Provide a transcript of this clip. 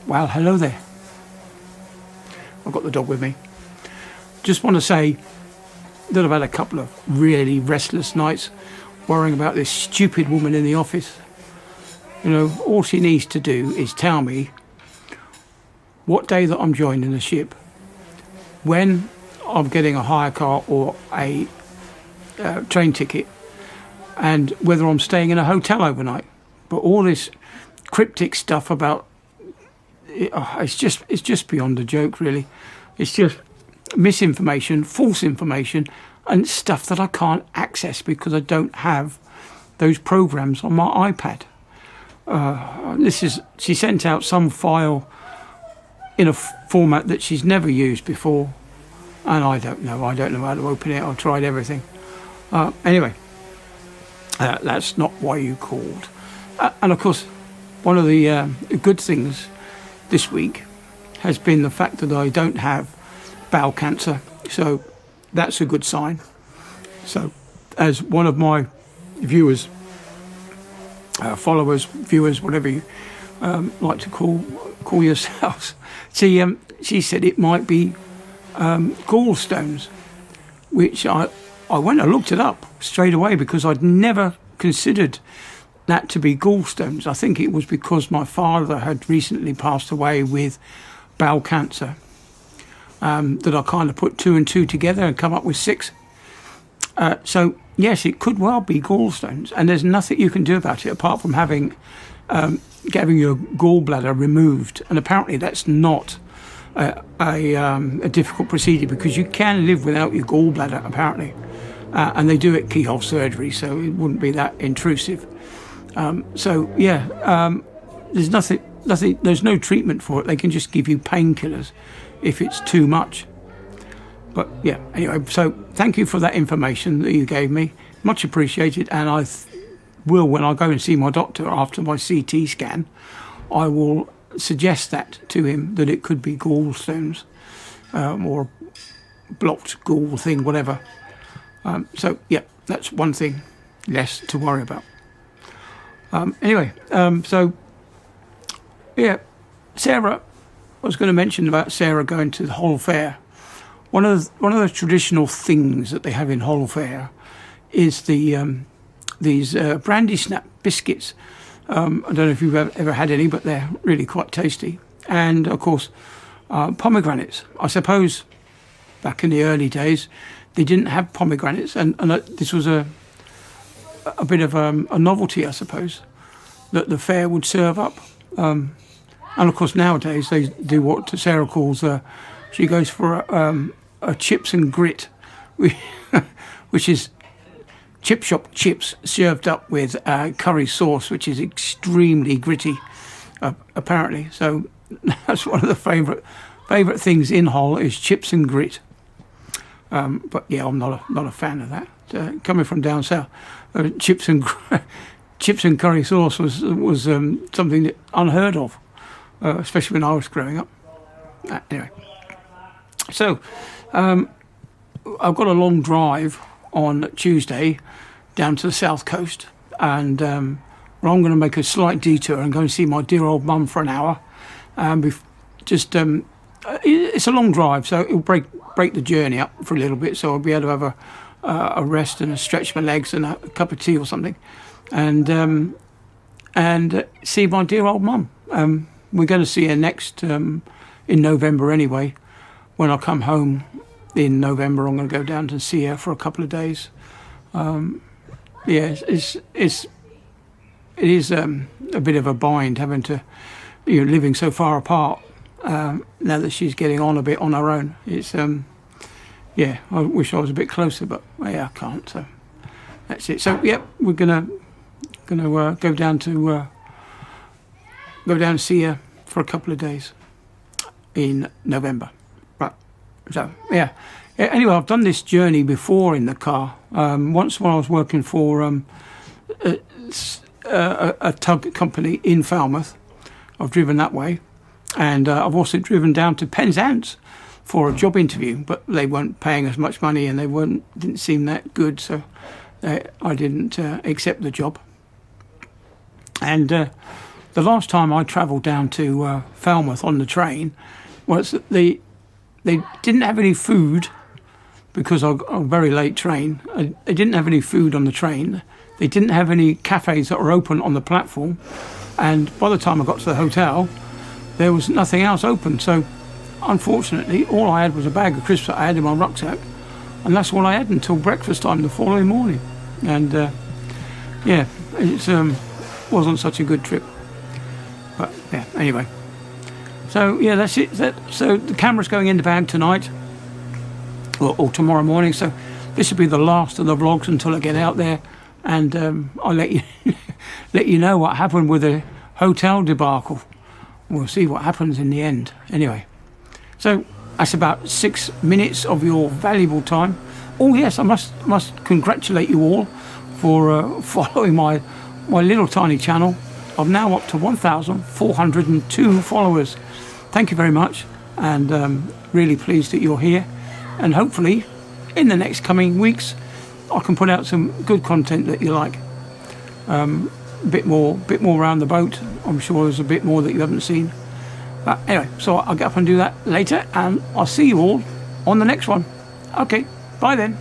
Well, hello there. I've got the dog with me. Just want to say that I've had a couple of really restless nights worrying about this stupid woman in the office. You know, all she needs to do is tell me what day that I'm joining the ship, when I'm getting a hire car or a train ticket, and whether I'm staying in a hotel overnight. But all this cryptic stuff about it's just beyond a joke, really. It's just misinformation, false information, and stuff that I can't access because I don't have those programs on my iPad. She sent out some file in a format that she's never used before, and I don't know how to open it. I've tried everything. Anyway, that's not why you called. And of course, one of the good things this week has been the fact that I don't have bowel cancer, so that's a good sign. So, as one of my viewers, followers, viewers, whatever you like to call yourselves, she said it might be gallstones, which I went and looked it up straight away because I'd never considered that to be gallstones. I think it was because my father had recently passed away with bowel cancer that I kind of put 2 and 2 together and come up with 6. So yes, it could well be gallstones, and there's nothing you can do about it apart from having your gallbladder removed. And apparently that's not a difficult procedure because you can live without your gallbladder apparently, and they do it keyhole surgery, so it wouldn't be that intrusive. There's nothing. There's no treatment for it. They can just give you painkillers if it's too much. But yeah, anyway, so thank you for that information that you gave me. Much appreciated. And I will, when I go and see my doctor after my CT scan, I will suggest that to him, that it could be gallstones or blocked gall thing, whatever. So yeah, that's one thing less to worry about. Sarah, I was going to mention about Sarah going to the Hull Fair. One of the traditional things that they have in Hull Fair is these brandy snap biscuits. I don't know if you've ever had any, but they're really quite tasty. And of course, pomegranates. I suppose back in the early days they didn't have pomegranates, and this was a bit of a novelty, I suppose, that the fair would serve up. And of course nowadays they do what Sarah calls she goes for a chips and grit, which is chip shop chips served up with curry sauce, which is extremely gritty, apparently. So that's one of the favourite things in Hull is chips and grit. But yeah, I'm not a fan of that. Coming from down south, chips and curry sauce was something that unheard of, especially when I was growing up. Anyway, so I've got a long drive on Tuesday down to the south coast, and I'm going to make a slight detour and go and see my dear old mum for an hour. It's a long drive, so it'll break the journey up for a little bit, so I'll be able to have a rest and stretch my legs and a cup of tea or something, and see my dear old mum. We're going to see her next in November anyway. When I come home in November, I'm going to go down to see her for a couple of days. It is a bit of a bind having to, living so far apart. Now that she's getting on a bit on her own, it's I wish I was a bit closer, but I can't. So that's it. So we're gonna go down to see her for a couple of days in November. Right. So anyway, I've done this journey before in the car. Once when I was working for a tug company in Falmouth, I've driven that way. And I've also driven down to Penzance for a job interview, but they weren't paying us much money and they didn't seem that good, so I didn't accept the job. And the the last time I travelled down to Falmouth on the train was that they didn't have any food because I got a very late train. They didn't have any food on the train. They didn't have any cafes that were open on the platform. And by the time I got to the hotel, there was nothing else open. So unfortunately, all I had was a bag of crisps that I had in my rucksack. And that's all I had until breakfast time the following morning. And yeah, it wasn't such a good trip. But yeah, anyway. So yeah, that's it. So the camera's going in the bag tonight, or tomorrow morning. So this will be the last of the vlogs until I get out there, and I'll let you let you know what happened with the hotel debacle. We'll see what happens in the end. Anyway, so that's about 6 minutes of your valuable time. Oh yes, I must congratulate you all for following my little tiny channel. I'm now up to 1,402 followers. Thank you very much, and really pleased that you're here. And hopefully, in the next coming weeks, I can put out some good content that you like. A bit more around the boat. I'm sure there's a bit more that you haven't seen. But anyway, so I'll get up and do that later, and I'll see you all on the next one. Okay, bye then.